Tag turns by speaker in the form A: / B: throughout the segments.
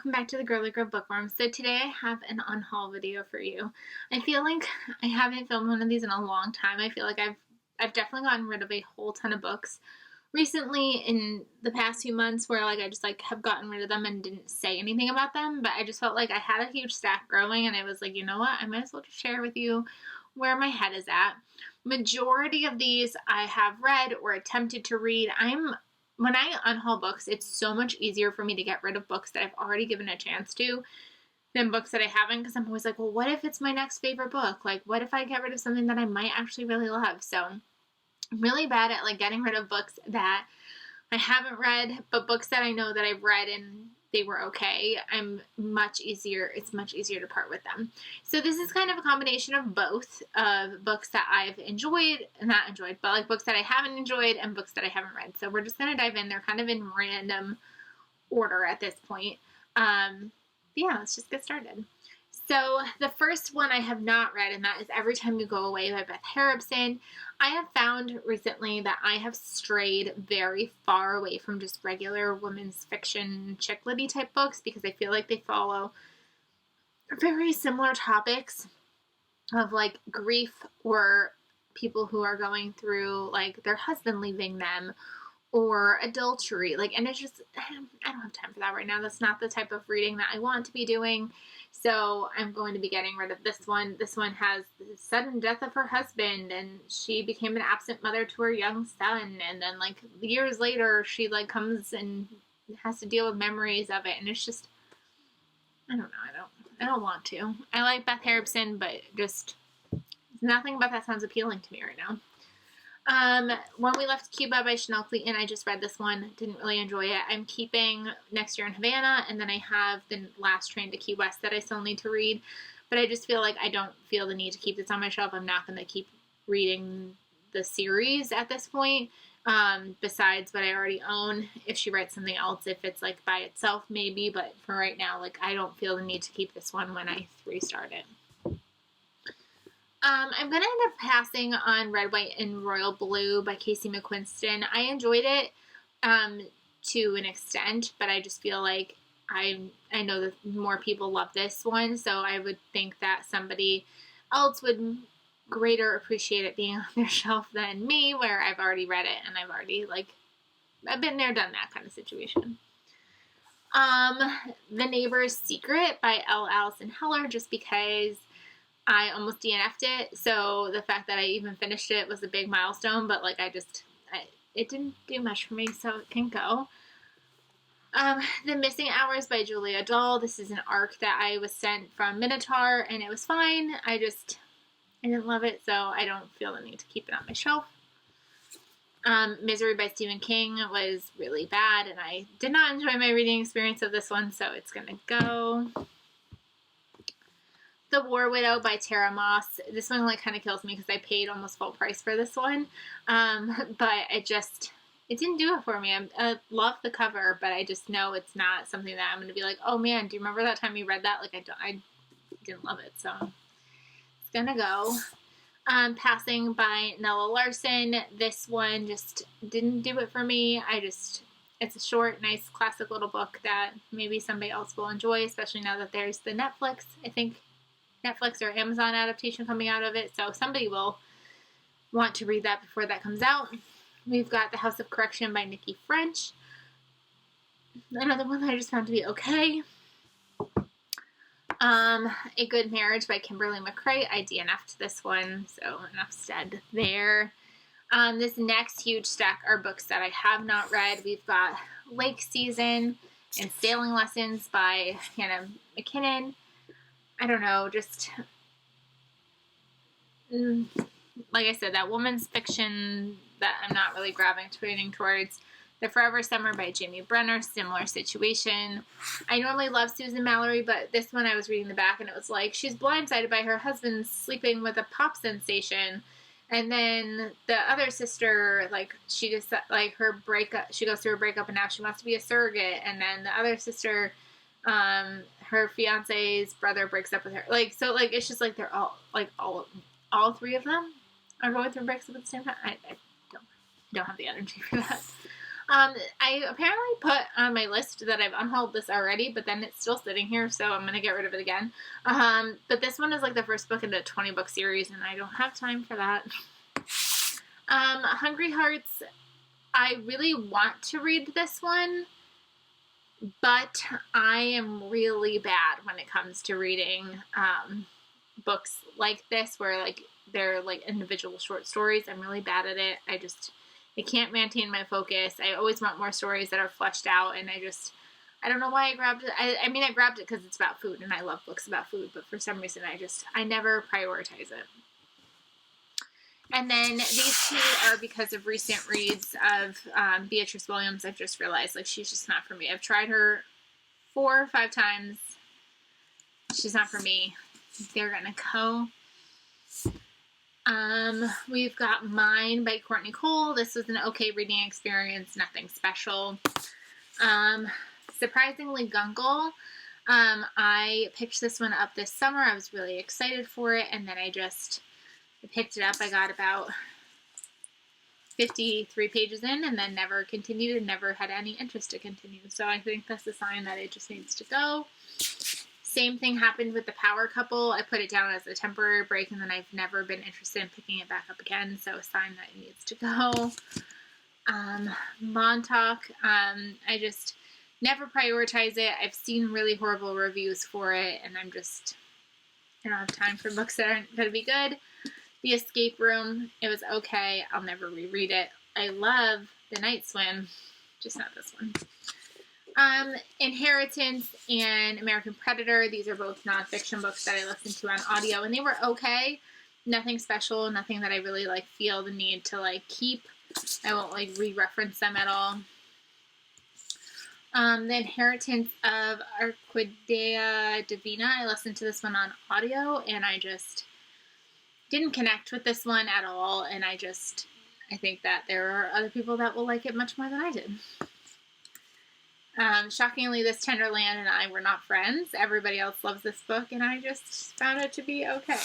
A: welcome back to the Girly Girl Bookworm. So today I have an unhaul video for you. I feel like I haven't filmed one of these in a long time. I feel like I've definitely gotten rid of a whole ton of books recently in the past few months where I just have gotten rid of them and didn't say anything about them, but I just felt like I had a huge stack growing and I was like, you know what, I might as well just share with you where my head is at. Majority of these I have read or attempted to read. When I unhaul books, it's so much easier for me to get rid of books that I've already given a chance to than books that I haven't, because I'm always like, well, what if it's my next favorite book? Like, what if I get rid of something that I might actually really love? So I'm really bad at getting rid of books that I haven't read, but books that I know that I've read and they were okay, it's much easier to part with them. So this is kind of a combination of both, of books that I've but books that I haven't enjoyed and books that I haven't read. So we're just going to dive in. They're kind of in random order at this point. Yeah, let's just get started. So the first one I have not read, and that is Every Time You Go Away by Beth Harrison. I have found recently that I have strayed very far away from just regular women's fiction chick lit-y type books because I feel like they follow very similar topics of grief or people who are going through their husband leaving them or adultery. And it's just, I don't have time for that right now. That's not the type of reading that I want to be doing. So I'm going to be getting rid of this one. This one has the sudden death of her husband, and she became an absent mother to her young son. And then years later, she comes and has to deal with memories of it. And it's just, I don't know. I don't want to. I like Beth Harrison, but just nothing about that sounds appealing to me right now. When We Left Cuba by Chanel Cleeton, I just read this one, didn't really enjoy it. I'm keeping Next Year in Havana, and then I have The Last Train to Key West that I still need to read, but I just feel like I don't feel the need to keep this on my shelf. I'm not going to keep reading the series at this point, besides what I already own. If she writes something else, if it's by itself, maybe, but for right now, I don't feel the need to keep this one when I restart it. I'm going to end up passing on Red, White, and Royal Blue by Casey McQuiston. I enjoyed it to an extent, but I just feel like I know that more people love this one, so I would think that somebody else would greater appreciate it being on their shelf than me, where I've already read it and I've already, I've been there, done that kind of situation. The Neighbor's Secret by L. Alison Heller, just because I almost DNF'd it, so the fact that I even finished it was a big milestone, but it didn't do much for me, so it can go. The Missing Hours by Julia Dahl. This is an arc that I was sent from Minotaur, and it was fine. I didn't love it, so I don't feel the need to keep it on my shelf. Misery by Stephen King was really bad, and I did not enjoy my reading experience of this one, so it's gonna go. The War Widow by Tara Moss. This one kind of kills me because I paid almost full price for this one, but it didn't do it for me. I love the cover, but I just know it's not something that I'm going to be like, oh man, do you remember that time you read that? I didn't love it, so it's gonna go. Passing by Nella Larson. This one just didn't do it for me. It's a short, nice, classic little book that maybe somebody else will enjoy, especially now that there's the Netflix or Amazon adaptation coming out of it, so somebody will want to read that before that comes out. We've got The House of Correction by Nikki French. Another one that I just found to be okay. A Good Marriage by Kimberly McCrae. I DNF'd this one, so enough said there. This next huge stack are books that I have not read. We've got Lake Season and Sailing Lessons by Hannah McKinnon. I don't know, just, like I said, that woman's fiction that I'm not really gravitating towards. The Forever Summer by Jamie Brenner, similar situation. I normally love Susan Mallory, but this one I was reading the back and it was she's blindsided by her husband sleeping with a pop sensation. And then the other sister, she just, her breakup, she goes through a breakup and now she wants to be a surrogate. And then the other sister, her fiance's brother breaks up with her. So it's just they're all three of them are going through breakups at the same time. I don't have the energy for that. I apparently put on my list that I've unhauled this already, but then it's still sitting here, so I'm going to get rid of it again. But this one is like the first book in a 20-book series, and I don't have time for that. Hungry Hearts, I really want to read this one, but I am really bad when it comes to reading books like this, where like they're like individual short stories. I'm really bad at it. I can't maintain my focus. I always want more stories that are fleshed out, and I don't know why I grabbed it. I mean, I grabbed it because it's about food, and I love books about food, but for some reason I never prioritize it. And then these two are because of recent reads of Beatrice Williams. I've just realized, like, she's just not for me. I've tried her 4 or 5 times. She's not for me. They're gonna go. We've got Mine by Courtney Cole. This was an okay reading experience, nothing special. Surprisingly Gungle. I picked this one up this summer. I was really excited for it, and then I picked it up. I got about 53 pages in and then never continued and never had any interest to continue. So I think that's a sign that it just needs to go. Same thing happened with The Power Couple. I put it down as a temporary break, and then I've never been interested in picking it back up again. So a sign that it needs to go. Montauk, I just never prioritize it. I've seen really horrible reviews for it, and I don't have time for books that aren't going to be good. The Escape Room, it was okay. I'll never reread it. I love The Night Swim, just not this one. Inheritance and American Predator, these are both nonfiction books that I listened to on audio, and they were okay. Nothing special, nothing that I really like feel the need to like keep. I won't like re-reference them at all. The Inheritance of Arquidea Divina, I listened to this one on audio, and I just didn't connect with this one at all, and I think that there are other people that will like it much more than I did. Shockingly, This Tender Land and I Were Not Friends. Everybody else loves this book, and I just found it to be okay.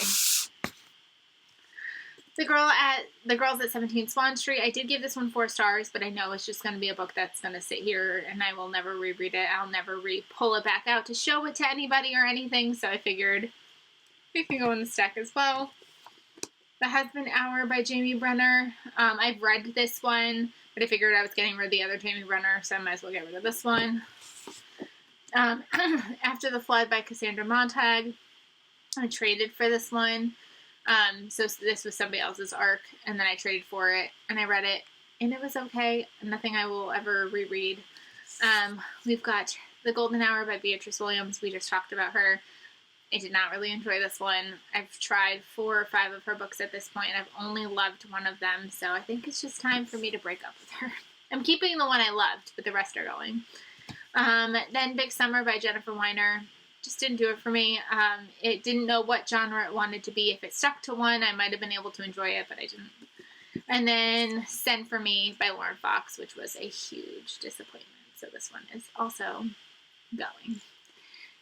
A: The Girls at 17 Swan Street. I did give this one 4 stars, but I know it's just going to be a book that's going to sit here, and I will never reread it. I'll never pull it back out to show it to anybody or anything, so I figured it can go in the stack as well. The Husband Hour by Jamie Brenner. I've read this one, but I figured I was getting rid of the other Jamie Brenner, so I might as well get rid of this one. After the Flood by Cassandra Montag. I traded for this one. So this was somebody else's arc, and then I traded for it, and I read it, and it was okay. Nothing I will ever reread. We've got The Golden Hour by Beatrice Williams. We just talked about her. I did not really enjoy this one. I've tried 4 or 5 of her books at this point, and I've only loved one of them, so I think it's just time for me to break up with her. I'm keeping the one I loved, but the rest are going. Then Big Summer by Jennifer Weiner. Just didn't do it for me. It didn't know what genre it wanted to be. If it stuck to one, I might have been able to enjoy it, but I didn't. And then Send for Me by Lauren Fox, which was a huge disappointment. So this one is also going.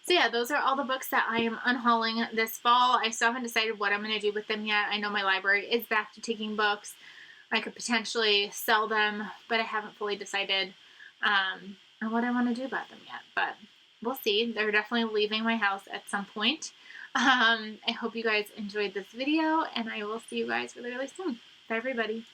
A: So yeah, those are all the books that I am unhauling this fall. I still haven't decided what I'm going to do with them yet. I know my library is back to taking books. I could potentially sell them, but I haven't fully decided on what I want to do about them yet. But we'll see. They're definitely leaving my house at some point. I hope you guys enjoyed this video, and I will see you guys really, really soon. Bye, everybody.